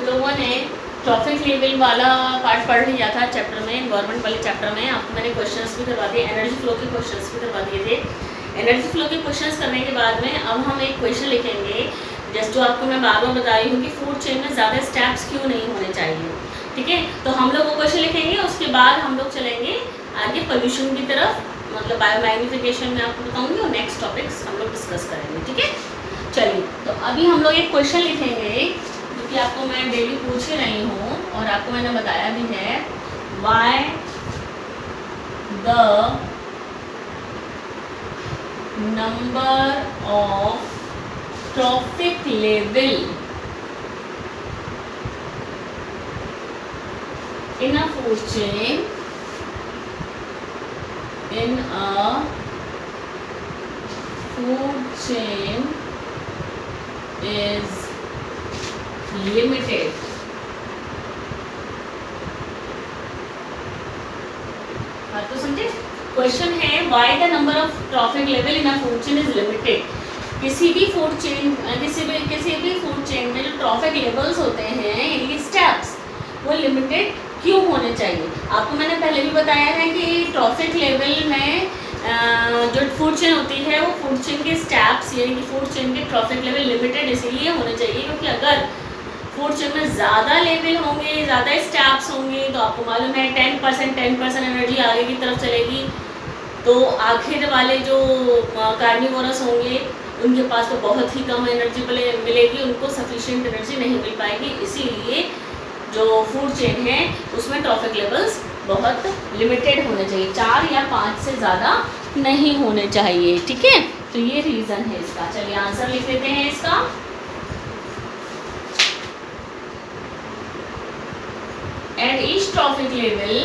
लोगों ने trophic level वाला पार्ट पढ़ लिया था चैप्टर में, एनवायरनमेंट वाले चैप्टर में। आपको मैंने क्वेश्चंस भी करवा दिए, एनर्जी फ्लो के क्वेश्चंस भी करवा दिए थे। एनर्जी फ्लो के क्वेश्चंस करने के बाद में अब हम एक क्वेश्चन लिखेंगे, जैसे जो आपको मैं बार बार बता रही हूँ कि फूड चेन में ज़्यादा स्टेप्स क्यों नहीं होने चाहिए। ठीक है, तो हम लोग वो क्वेश्चन लिखेंगे, उसके बाद हम लोग चलेंगे आगे पोल्यूशन की तरफ, मतलब बायोमैग्निफिकेशन में आपको बताऊंगी और नेक्स्ट टॉपिक्स हम लोग डिस्कस करेंगे। ठीक है, चलिए तो अभी हम लोग एक क्वेश्चन लिखेंगे जो कि आपको मैं डेली पूछ ही रही हूँ और आपको मैंने बताया भी है। Why the number of trophic level in a food chain in a food chain is limited. बात तो समझे? क्वेश्चन है why the number of trophic level in a food chain is limited. किसी भी फूड चेन में जो trophic levels होते हैं यानी स्टेप्स वो लिमिटेड क्यों होने चाहिए। आपको मैंने पहले भी बताया है कि ट्रॉफिक लेवल में जो फूड चेन होती है वो फूड चेन के स्टेप्स यानी कि फूड चेन के ट्रॉफिक लेवल लिमिटेड इसलिए होने चाहिए क्योंकि अगर फूड चेन में ज़्यादा लेवल होंगे, ज़्यादा स्टेप्स होंगे, तो आपको मालूम है 10% एनर्जी आगे की तरफ चलेगी, तो आखिर वाले जो कार्निवोरस होंगे उनके पास तो बहुत ही कम एनर्जी मिलेगी, उनको सफिशिएंट एनर्जी नहीं मिल पाएगी। इसीलिए जो फूड चेन है उसमें ट्रॉफिक लेवल्स बहुत लिमिटेड होने चाहिए, 4 या 5 से ज़्यादा नहीं होने चाहिए। ठीक है, तो ये रीज़न है इसका। चलिए आंसर लिख लेते हैं इसका। Eight each trophic level,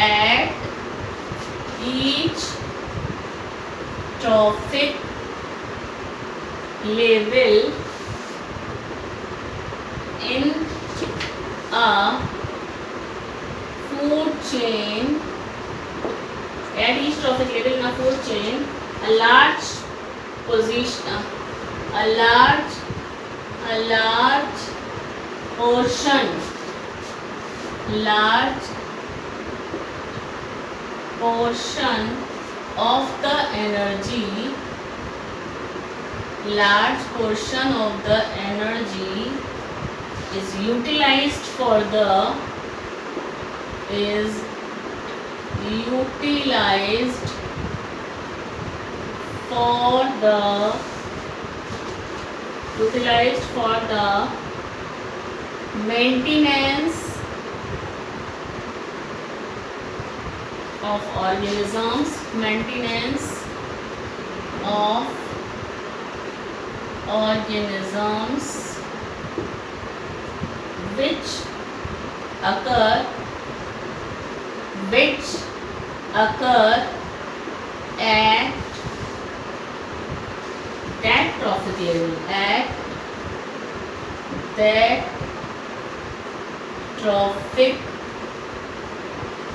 eight each trophic level in a food chain, at each trophic level in a food chain, a large portion of the energy is utilized for the maintenance of organisms which occur at that trophic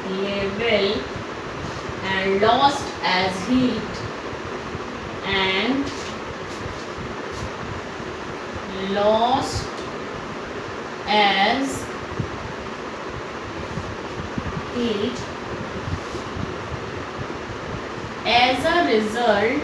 level, and lost as heat as a result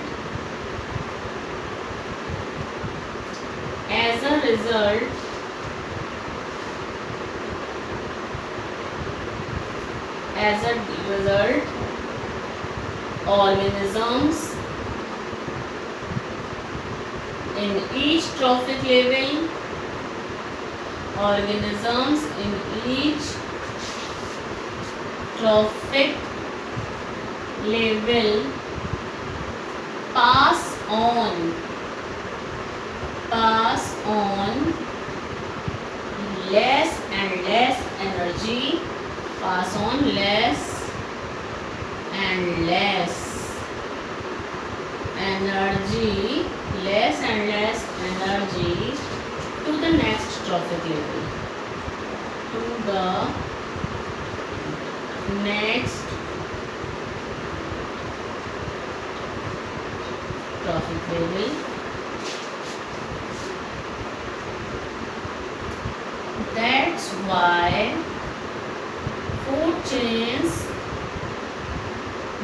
organisms in each trophic level pass on less and less energy, to the next trophic level,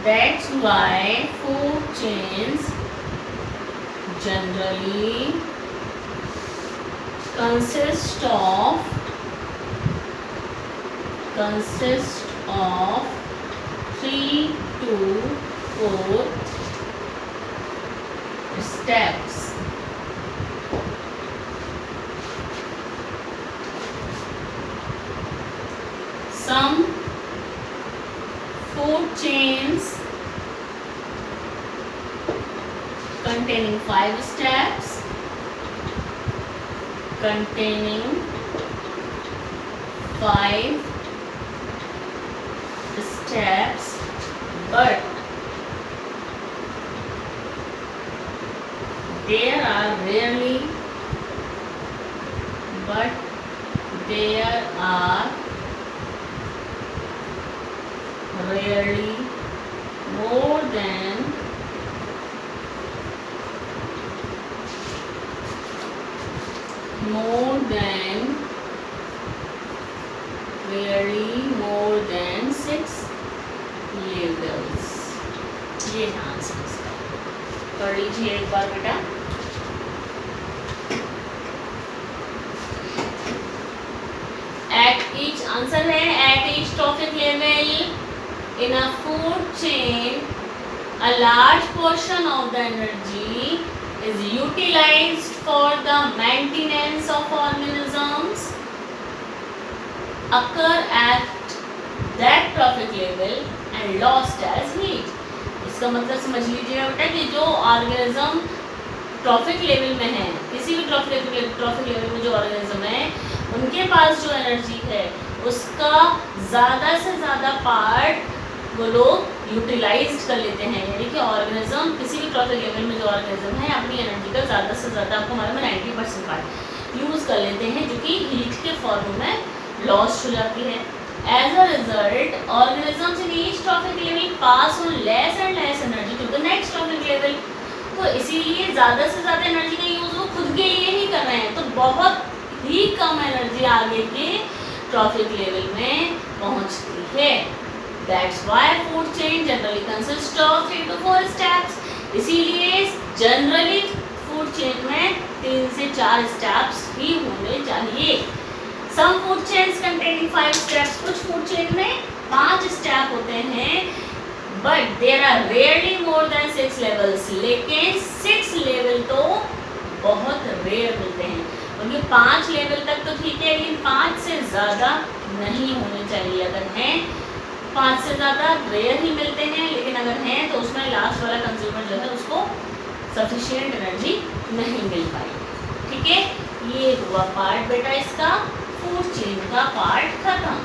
That's why food chains generally consist of 3 to 4 steps. Some food chains containing 5 steps, but there are rarely more than 6 levels. ये है answer इसका। पढ़ लीजिए एक बार बेटा। At each answer है at each trophic level in a food chain, a large portion of the energy is utilized for the maintenance of organisms occur at that trophic level and lost as heat. इसका मतलब समझ लीजिएगा बेटा कि जो organism trophic level में है, किसी भी ट्रॉफिक लेवल में जो ऑर्गेनिज्म है, उनके पास जो एनर्जी है उसका ज़्यादा से ज़्यादा पार्ट वो लोग यूटिलाइज कर लेते हैं। यानी कि ऑर्गेनिज्म किसी भी ट्रॉफिक लेवल में जो ऑर्गेनिज्म है अपनी एनर्जी का ज़्यादा से ज़्यादा, आपको मालूम है 90% पार्ट यूज़ कर लेते हैं, जो कि हीट के फॉर्म में लॉस्ट हो जाती है। As a result, organisms in each trophic level pass on less and less energy to the next trophic level. तो इसीलिए ज़्यादा से ज़्यादा एनर्जी का यूज़ वो खुद के लिए ही कर रहे हैं, तो बहुत ही कम एनर्जी आगे के ट्रॉफिक लेवल में पहुंचती है। That's why food chain generally consists of 3 to 4 steps. इसीलिए जनरली फूड चेन में 3 से 4 स्टेप्स ही होने चाहिए। Some food chains containing 5 steps, कुछ फूड चेन में 5 स्टेप होते हैं, but there are rarely more than 6 levels. लेकिन 6 लेवल तो बहुत रेयर मिलते हैं, क्योंकि 5 लेवल तक तो ठीक है, लेकिन 5 से ज़्यादा नहीं होने चाहिए। अगर हैं 5 से ज़्यादा रेयर ही मिलते हैं, लेकिन अगर हैं तो उसमें लास्ट वाला कंज्यूमर जो है उसको सफिशिएंट एनर्जी नहीं मिल पाई। ठीक है, ये हुआ पार्ट बेटा इसका फूड चेन का पार्ट खत्म।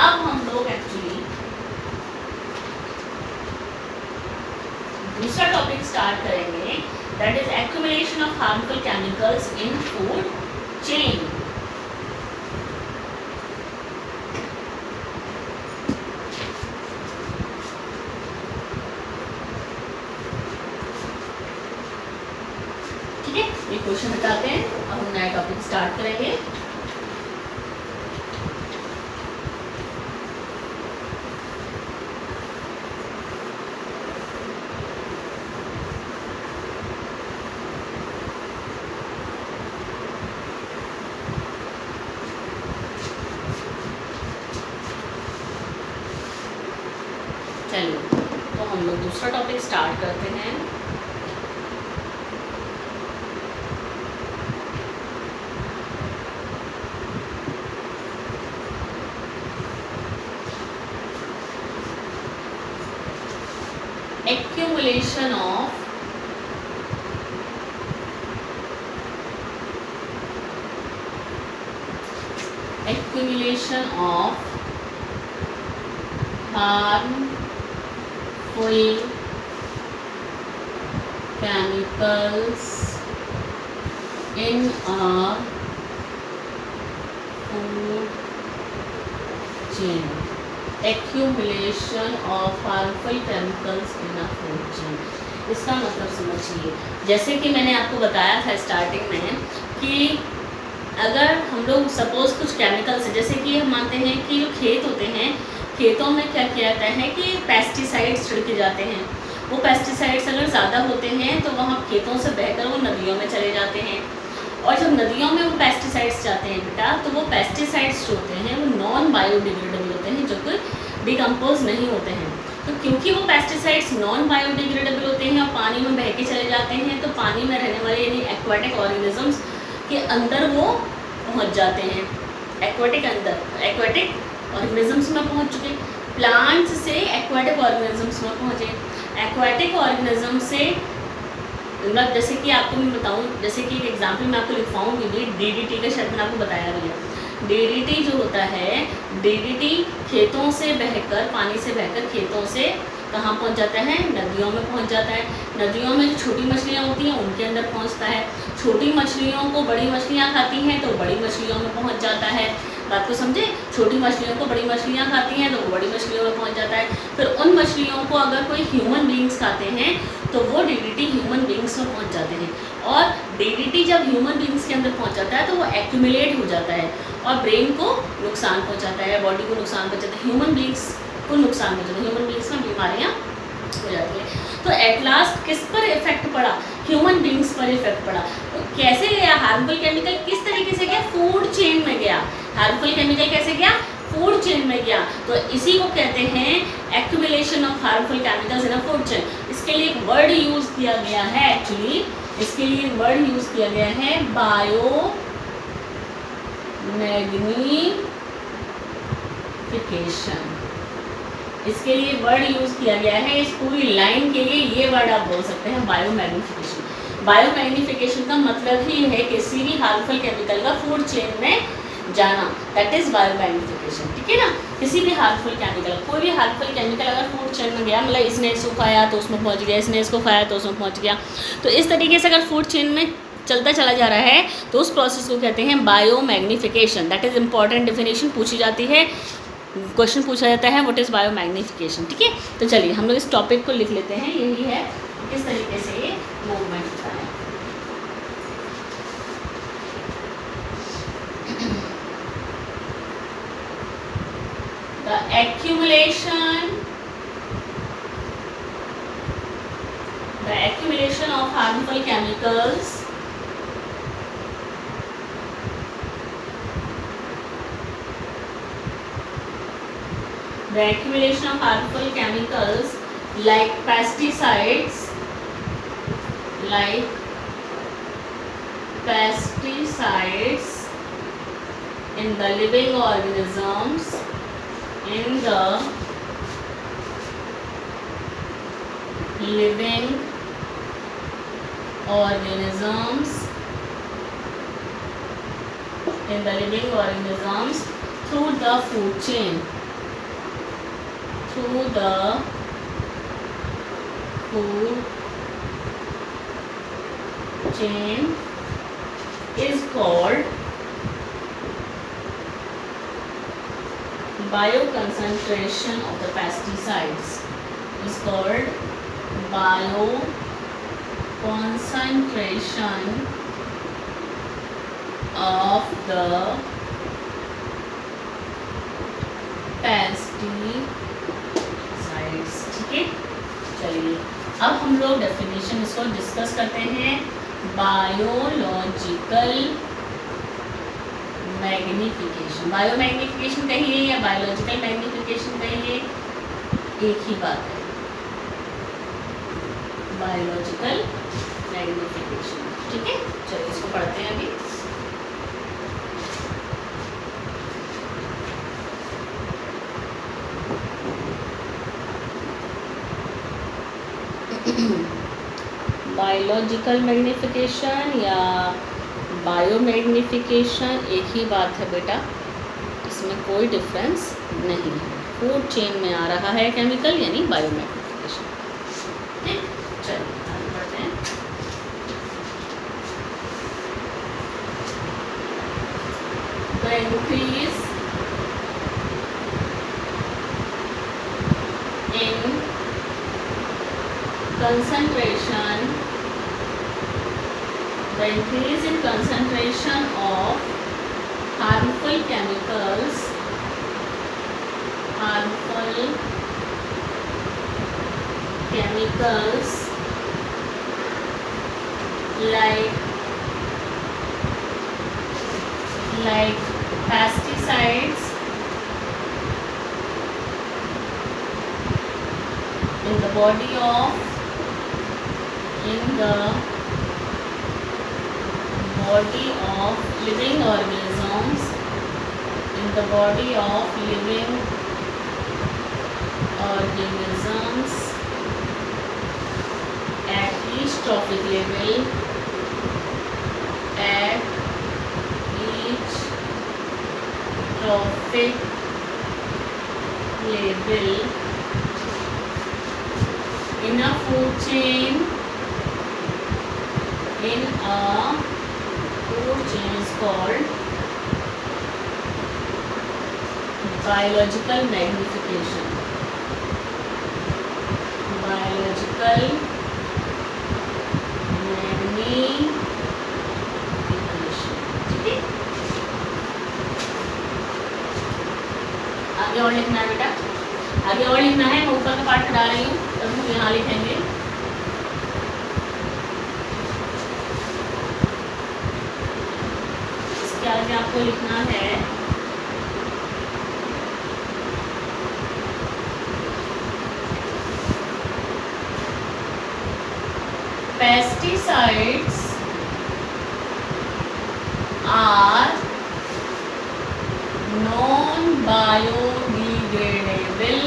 अब हम लोग एक्चुअली दूसरा टॉपिक स्टार्ट करेंगे, that is accumulation of harmful chemicals in food chain. ठीक है, ये क्वेश्चन बताते हैं, अब हम नया टॉपिक स्टार्ट करेंगे। चलिए, तो हम लोग दूसरा टॉपिक स्टार्ट करते हैं। Accumulation of harmful chemicals in a food chain. Accumulation of harmful chemicals in a food chain. इसका मतलब समझिए, जैसे कि मैंने आपको बताया था स्टार्टिंग में कि अगर हम लोग सपोज कुछ केमिकल्स हैं, जैसे कि हम मानते हैं कि जो खेत होते हैं खेतों में क्या किया जाता है कि पेस्टिसाइड्स छिड़के जाते हैं। वो पेस्टिसाइड्स अगर ज़्यादा होते हैं तो वहाँ खेतों से बहकर वो नदियों में चले जाते हैं, और जब नदियों में वो पेस्टिसाइड्स जाते हैं बेटा, तो वो पेस्टिसाइड्स जो होते हैं वो नॉन बायोडिग्रेडेबल होते हैं, जो कि डिकम्पोज नहीं होते हैं। तो क्योंकि वो पेस्टिसाइड्स नॉन बायोडिग्रेडेबल होते हैं और पानी में बह के चले जाते हैं, तो पानी में रहने वाले यानी एक्वाटिक ऑर्गेनिजम्स के अंदर वो पहुंच जाते हैं। एक्वाटिक ऑर्गेनिजम्स में पहुंच चुके, प्लांट्स से एक्वाटिक ऑर्गेनिजम्स में पहुंचे, एक्वाटिक ऑर्गेनिज्म से मतलब जैसे कि आपको मैं बताऊं, जैसे कि एक एग्जांपल मैं आपको लिखवाऊंगी भी, डीडीटी का शायद मैंने आपको बताया भी है। डीडीटी जो होता है, डीडीटी खेतों से बहकर, पानी से बहकर खेतों से कहाँ पहुंच जाता है, नदियों में पहुंच जाता है। नदियों में जो छोटी मछलियाँ होती हैं उनके अंदर पहुंचता है। छोटी मछलियों को बड़ी मछलियाँ खाती हैं तो बड़ी मछलियों में पहुंच जाता है। बात को समझे, छोटी मछलियों को बड़ी मछलियाँ खाती हैं तो वो बड़ी मछलियों में पहुंच जाता है। फिर उन मछलियों को अगर कोई ह्यूमन बींग्स खाते हैं तो वो डीडीटी ह्यूमन बींग्स में पहुंच जाते हैं, और डीडीटी जब ह्यूमन बींग्स के अंदर पहुंच जाता है तो वो एक्यूमुलेट हो जाता है और ब्रेन को नुकसान पहुंचाता है, बॉडी को नुकसान पहुंचाता है, ह्यूमन बींग्स को नुकसान पहुंचाता है, ह्यूमन बींग्स में बीमारियाँ हो जाती है। तो एट लास्ट किस पर इफेक्ट पड़ा, ह्यूमन बींग्स पर इफेक्ट पड़ा। तो कैसे गया हार्मफुल केमिकल, किस तरीके से गया, फूड चेन में गया। हार्मफुल केमिकल कैसे गया, फूड चेन में गया। तो इसी को कहते हैं accumulation of harmful chemicals in a food chain. इसके लिए एक वर्ड यूज किया गया है, एक्चुअली इसके लिए वर्ड यूज किया गया है बायो मैग्निफिकेशन। इसके लिए वर्ड यूज किया गया है, इस पूरी लाइन के लिए ये वर्ड आप बोल सकते हैं, बायो मैग्निफिकेशन। बायो मैग्निफिकेशन का मतलब ही है किसी भी हार्मफुल केमिकल का फूड चेन में जाना, दैट इज बायो मैग्निफिकेशन। ठीक है ना, किसी भी हार्मफुल केमिकल, कोई भी हार्मफुल केमिकल अगर फूड चेन में गया, मतलब इसने इसको खाया तो उसमें पहुंच गया, इसने इसको खाया तो उसमें पहुंच गया, तो इस तरीके से अगर फूड चेन में चलता चला जा रहा है तो उस प्रोसेस को कहते हैं bio magnification. That is important definition पूछी जाती है, क्वेश्चन पूछा जाता है व्हाट इज बायो मैग्निफिकेशन। ठीक है, तो चलिए हम लोग इस टॉपिक को लिख लेते हैं, यही है किस तरीके से ये मूवमेंट होता है। The accumulation of harmful chemicals like pesticides in the living organisms through the food chain is called bioconcentration of the pesticides, is called bioconcentration of the pesticides. ठीक है, चलिए अब हम लोग डेफिनेशन इसको डिस्कस करते हैं। बायोलॉजिकल मैग्निफिकेशन, बायो मैग्निफिकेशन कहिए या बायोलॉजिकल मैग्निफिकेशन कहिए, एक ही बात है, बायोलॉजिकल मैग्निफिकेशन। ठीक है, चलिए इसको पढ़ते हैं अभी। बायोलॉजिकल मैग्निफिकेशन या बायो मैग्निफिकेशन एक ही बात है बेटा, इसमें कोई डिफरेंस नहीं है। फूड चेन में आ रहा है केमिकल यानी बायो मैग्निफिकेशन। चलिए आगे बढ़ते हैं। The increase in concentration of harmful chemicals harmful chemicals like pesticides in the body of living organisms, in the body of living organisms at each trophic level, in a food chain is called biological magnification. ठीक है, आगे और लिखना है बेटा, आगे और लिखना है। मैं ऊपर का पार्ट हटा रही हूँ, तब हम यहाँ लिखेंगे। इसके आगे आपको लिखना है pesticides are non-biodegradable.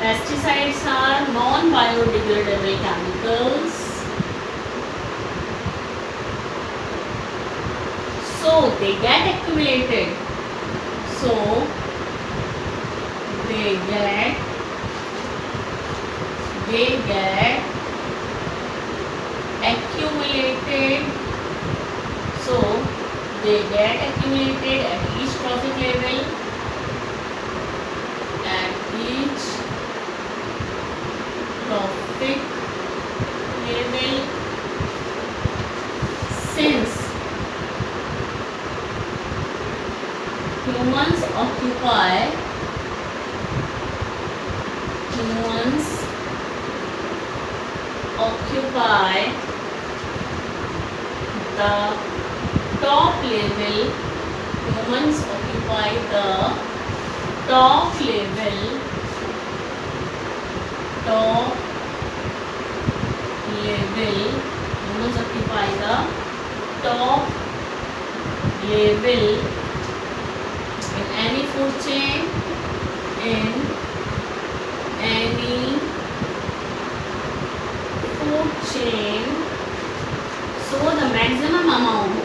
Pesticides are non-biodegradable chemicals. So they get accumulated. They get accumulated at each trophic level, since humans occupy the top level. Humans occupy the top level in any food chain, so the maximum amount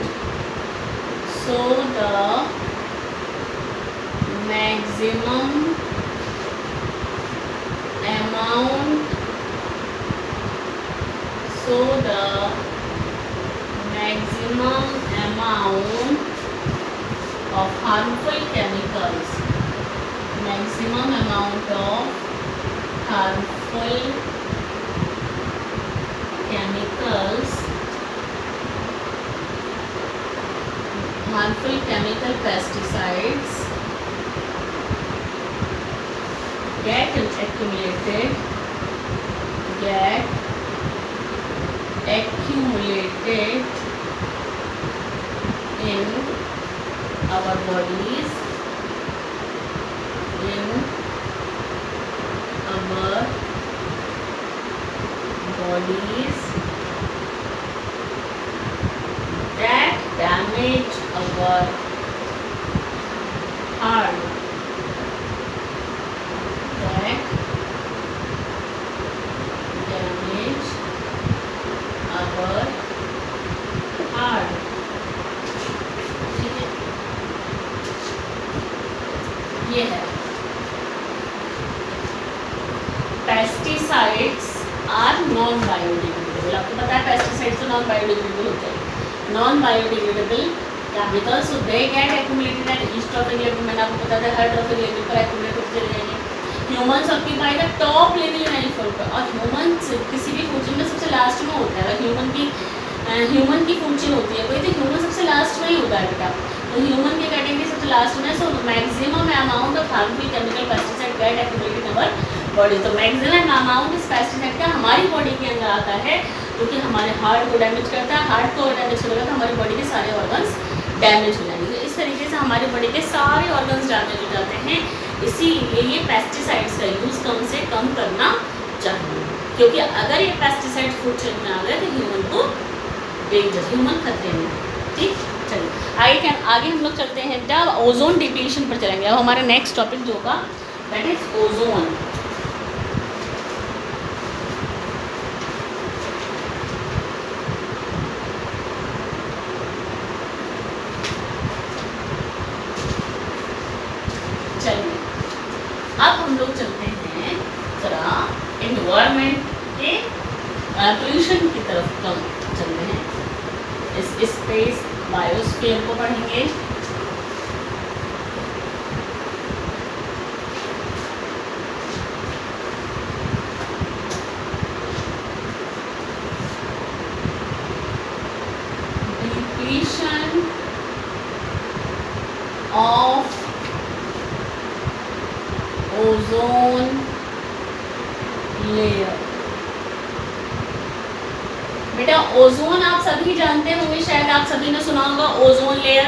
of harmful chemicals, harmful chemical pesticides get accumulated in our bodies, that damage our heart, ठीक है, ये है। Pesticides are non biodegradable. आपको पता है pesticides तो non biodegradable होते हैं। Non biodegradable chemicals, so they get accumulated at each trophic level. मैंने आपको बता था हर ट्रॉफिक लेवल पर एक्यूमुलेट होते चले जाएंगे। Humans occupy the top level in any food, और ह्यूमंस किसी भी फूड चेन में सबसे लास्ट में होता है। ह्यूमन की फूड चेन होती है कोई, तो ह्यूमन सबसे लास्ट में ही होता है बेटा। तो ह्यूमन की कैटेगरी सबसे लास्ट में, so maximum amount of harmful chemical pesticide get accumulated in our body. तो मैक्सिमम अमाउंट इस पेस्टिसाइड का हमारी बॉडी के अंदर आता है, जो कि हमारे हार्ट को डैमेज करता है। हार्ट को डैमेज करेगा तो हमारी बॉडी के सारे ऑर्गन्स डैमेज हो जाएंगे। तो इस तरीके से हमारी बॉडी के सारे ऑर्गन्स डैमेज हो जाते हैं। इसीलिए ये पेस्टिसाइड्स का यूज़ कम से कम करना चाहिए, क्योंकि अगर ये पेस्टिसाइड फूड चेन में आ गए तो ह्यूमन को डेंजर, ह्यूमन खतरे में। ठीक, चलिए आगे हम लोग चलते हैं, जब ओजोन डिप्लीशन पर चलेंगे। अब हमारा नेक्स्ट टॉपिक जो होगा दैट इज ओजोन। चलिए अब हम लोग चलते हैं जरा एनवायरनमेंट के पोल्यूशन की तरफ कम चलते हैं। इस स्पेस बायोस्फीयर को पढ़ेंगे। Depletion of ozone layer. बेटा ओजोन आप सभी जानते होंगे, शायद आप सभी ने सुना होगा ओजोन लेयर,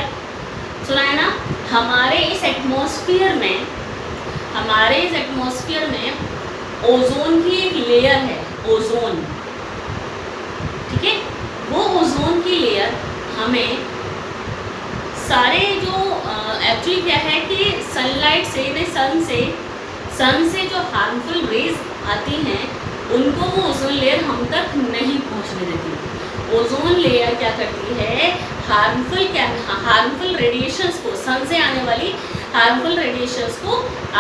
सुना है ना। हमारे इस एटमॉस्फेयर में ओजोन की एक लेयर है, ओजोन, ठीक है। वो ओजोन की लेयर हमें सारे जो एक्चुअली क्या है कि सनलाइट से सन से जो हार्मफुल रेज आती हैं उनको वो ओजोन लेयर हम तक नहीं पहुंचने देती। ओजोन लेयर क्या करती है, हार्मफुल रेडिएशंस को, सन से आने वाली हार्मफुल रेडिएशंस को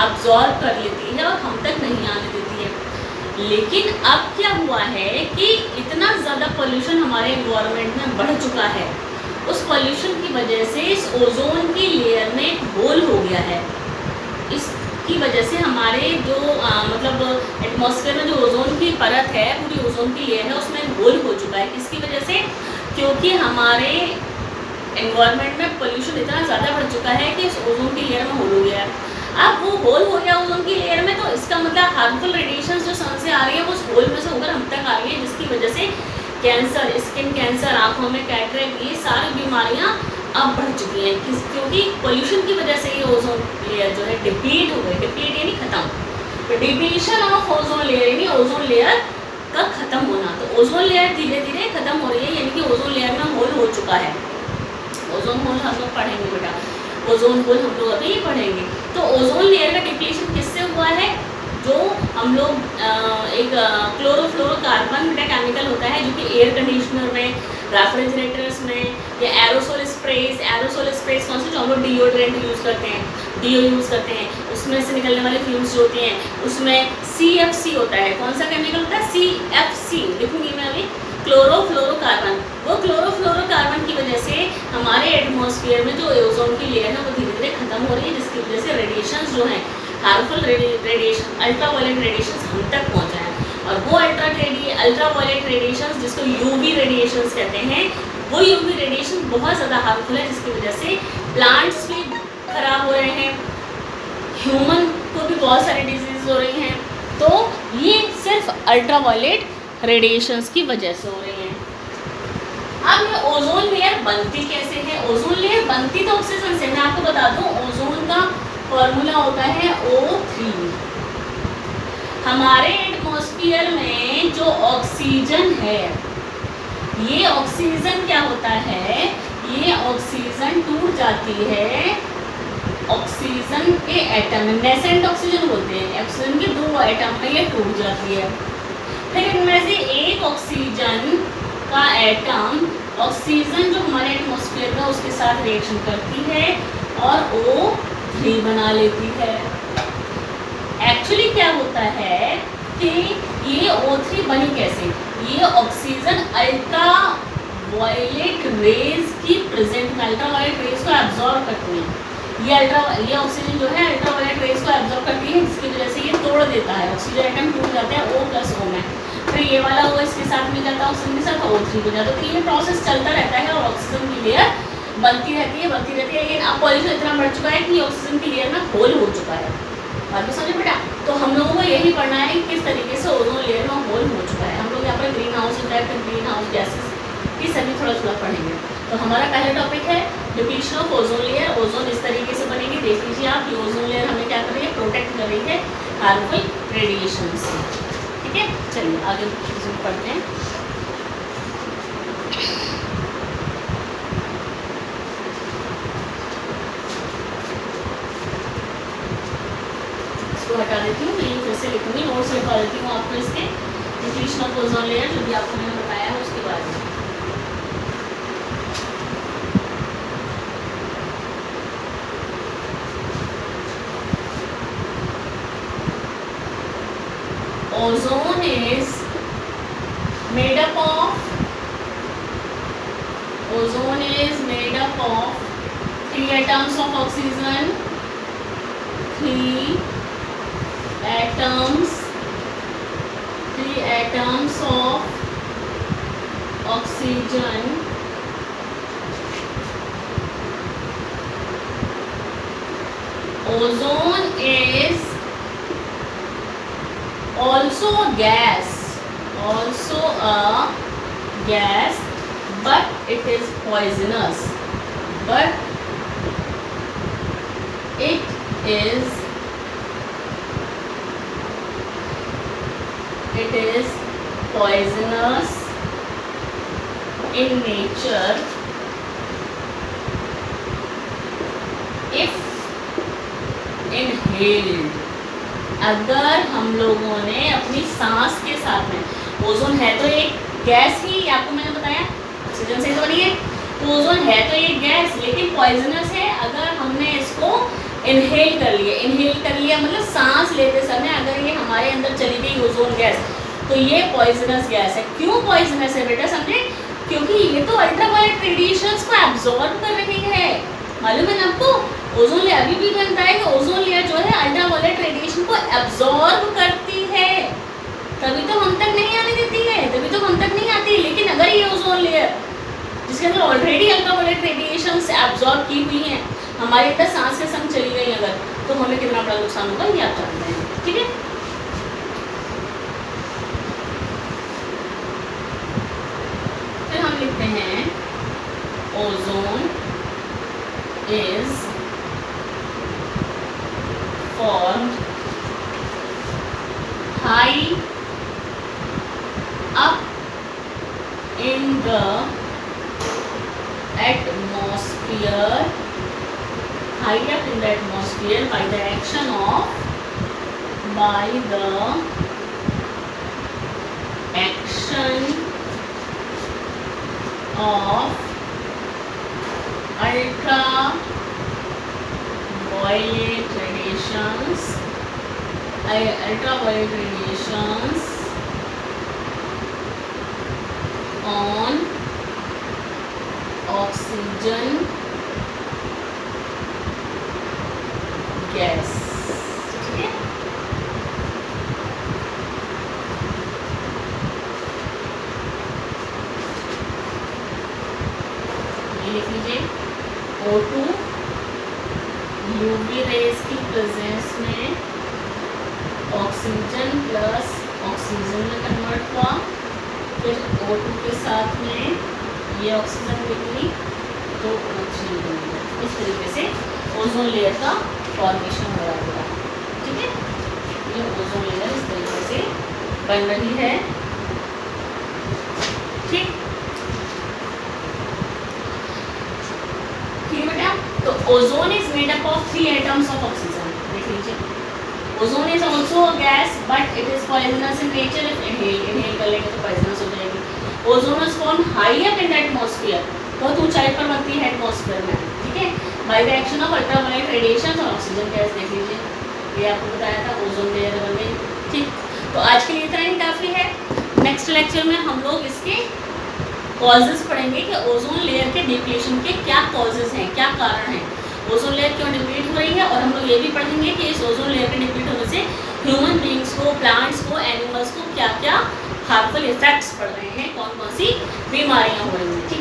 अब्जॉर्ब कर लेती है और हम तक नहीं आने देती है। लेकिन अब क्या हुआ है कि इतना ज़्यादा पोल्यूशन हमारे एनवायरनमेंट में बढ़ चुका है, उस पोल्यूशन की वजह से इस ओजोन की लेयर में एक होल हो गया है। इसकी वजह से हमारे जो मतलब एटमॉस्फेयर में जो ओजोन की परत है, पूरी ओजोन की लेयर है, उसमें एक होल हो चुका है। किसकी वजह से? क्योंकि हमारे एनवायरनमेंट में पोल्यूशन इतना ज़्यादा बढ़ चुका है कि इस ओजोन की लेयर में होल हो गया है। अब वो होल हो गया ओजोन की लेयर में, तो इसका मतलब हार्मफुल रेडिएशन जो सन से आ रही है वो उस होल में से होकर हम तक आ रही है, जिसकी वजह से कैंसर, स्किन कैंसर, आँखों में कैटरेक्ट, ये सारी बीमारियाँ अब बढ़ चुकी हैं। क्योंकि पोल्यूशन की वजह से ये ओजोन लेयर जो है डिप्लीट हो गई। डिप्लीट यानी खत्म, तो डिप्लीशन ऑफ ओजोन लेयर यानी ओजोन लेयर का खत्म होना। तो ओजोन लेयर धीरे धीरे खत्म हो रही है, यानी कि ओजोन लेयर में होल हो चुका है। ओजोन होल हम लोग पढ़ेंगे बेटा, ओजोन होल हम लोग अभी पढ़ेंगे। तो ओजोन लेयर का डिप्लीशन किससे हुआ है? जो हम लोग एक क्लोरोफ्लोरोकार्बन बेटा केमिकल होता है जो कि एयर कंडीशनर में, रेफ्रिजरेटर्स में, या एरोसोल स्प्रेस कौन से, जो हम लोग डिओड्रेंट यूज़ करते हैं, डीओ यूज़ करते हैं, उसमें से निकलने वाले फ्यूम्स जो होती हैं उसमें CFC होता है। कौन सा केमिकल होता है? CFC लिखूंगी मैं अभी, क्लोरोफ्लोरोकार्बन। वो क्लोरोफ्लोरोकार्बन की वजह से हमारे एटमॉस्फेयर में जो ओजोन की लेयर है वो धीरे धीरे खत्म हो रही है, जिसकी वजह से रेडिएशंस जो हैं, हार्मफुल रेडिएशन, अल्ट्रावायलेट रेडिएशंस हम तक पहुँचा है। और वो अल्ट्रावायलेट रेडिएशंस जिसको UV रेडिएशंस कहते हैं, वो UV रेडिएशन बहुत ज़्यादा हार्मफुल है, जिसकी वजह से प्लांट्स भी खराब हो रहे हैं, ह्यूमन को भी बहुत सारी डिजीज हो रही हैं। तो ये सिर्फ अल्ट्रावायलेट रेडिएशंस की वजह से हो रही हैं। अब ये ओजोन लेयर बनती कैसे है? ओजोन लेयर बनती तो ऑक्सीजन से। मैं आपको बता दूं, ओजोन का फॉर्मूला होता है O3। हमारे एटमॉस्फेयर में जो ऑक्सीजन है, ये ऑक्सीजन क्या होता है, ये ऑक्सीजन टूट जाती है ऑक्सीजन के एटम में, नेसेंट ऑक्सीजन बोलते हैं, ऑक्सीजन के 2 एटम में ये टूट जाती है। फिर इनमें से एक ऑक्सीजन का एटम, ऑक्सीजन जो हमारे एटमॉस्फेयर का, उसके साथ रिएक्शन करती है और O3 बना लेती है। एक्चुअली क्या होता है कि ये O3 बनी कैसे? ये ऑक्सीजन अल्ट्रा वायलेट रेज की प्रेजेंट में अल्ट्रावायलेट रेज को एब्जॉर्ब करती है। ये ऑक्सीजन जो है अल्ट्रावायलेट रेज को एब्जॉर्ब करती है, जिसकी वजह से ये तोड़ देता है, ऑक्सीजन एटम टूट जाते हैं O+O में। फिर ये वाला O इसके साथ मिल जाता है ऑक्सीजन के साथ, O3 हो जाता है। तो ये प्रोसेस चलता रहता है और ऑक्सीजन की लेयर बनती रहती है, लेकिन अब पॉल्यूशन इतना बढ़ चुका है कि ऑक्सीजन की लेयर में होल हो चुका है। बात तो समझे बेटा? तो हम लोगों को यही पढ़ना है कि किस तरीके से ओजोन लेयर में होल हो चुका है। हम लोग यहाँ पर green house effect, green house gases ये सभी थोड़ा थोड़ा पढ़ेंगे। तो हमारा पहला टॉपिक है depletion of ozone layer. Ozone इस तरीके से बनेगी, देख लीजिए आप, ये ओजोन लेयर हमें क्या कर रही है, प्रोटेक्ट कर रही है हार्मफुल रेडिएशन से। ठीक है, चलिए आगे पढ़ते हैं। इसको हटा देती हूँ, मैं फिर से लिखूंगी, नोट्स लिखवा देती हूँ आपको इसके डिप्लीशन ऑफ ओजोन लेयर जो भी आपको मैंने बताया है उसके बारे में। Ozone is made up of 3 atoms of oxygen, 3 atoms of oxygen, ozone is also a gas, but it is poisonous, it is poisonous in nature if inhaled, अगर हम लोगों ने अपनी सांस के साथ में, ओजोन है तो एक गैस ही, आपको मैंने बताया ऑक्सीजन से तो बनी है, तो ओजोन है तो एक गैस लेकिन पॉइजनस है अगर हमने इसको इनहेल कर लिया मतलब सांस लेते समय अगर ये हमारे अंदर चली गई ओजोन गैस, तो ये पॉइजनस गैस है। क्यों पॉइजनस है बेटा समझे? क्योंकि ये तो अल्ट्रावायलेट रेडिएशंस को एब्जॉर्ब कर रही है। मालूम है ना आपको? ओजोन लेयर अभी भी बनता है कि ओजोन लेयर जो है अल्ट्रावायलेट रेडिएशन को एब्जॉर्ब करती है, तभी तो हम तक नहीं आने देती है, तभी तो हम तक नहीं आती। लेकिन अगर ये ओजोन लेयर जिसके अंदर ऑलरेडी अल्ट्रावायलेट रेडिएशंस एब्जॉर्ब की हुई हैं हमारे अंदर सांस के संग चली गई अगर, तो हमें कितना बड़ा नुकसान होगा ये आप जानते हैं। ठीक है, फिर हम लिखते हैं ozone is formed high up in the atmosphere, by the action of ultraviolet radiations on oxygen gas। ठीक है, ये लिख लीजिए O2 यूवी रेज की प्रेजेंस में ऑक्सीजन प्लस ऑक्सीजन में कन्वर्ट हुआ, फिर O2 के साथ में ये ऑक्सीजन निकली तो O3 बनी। इस तरीके से ओजोन लेयर का फॉर्मेशन हो रहा है। ठीक है, ये ओजोन लेयर इस तरीके से बन रही है। ठीक बेटा, तो ozone is made up of 3 atoms of oxygen. देख लीजिए, ozone is also a gas but it is poisonous in nature if inhale कर लेंगे तो पॉइजनस हो जाएगी। Ozone is form high up in the atmosphere, बहुत ऊंचाई पर बनती है एटमॉस्फेयर में। ठीक है, by the action of ultraviolet radiation और ऑक्सीजन गैस। देख लीजिए, ये आपको बताया था ओजोन लेयर बन गई। ठीक, तो आज के लिए इतना ही काफ़ी है। नेक्स्ट लेक्चर में हम लोग इसके कॉजेज़ पढ़ेंगे कि ओजोन लेयर के डिप्लीशन के क्या कॉजेज़ हैं, क्या कारण हैं, ओजोन लेयर क्यों डिप्लीट हो रही है। और हम लोग ये भी पढ़ेंगे कि इस ओजोन लेयर के डिप्लीट होने से ह्यूमन बींग्स को, प्लांट्स को, एनिमल्स को क्या क्या हार्मफुल इफेक्ट्स पड़ रहे हैं, कौन कौन सी बीमारियाँ हो रही हैं। ठीक है।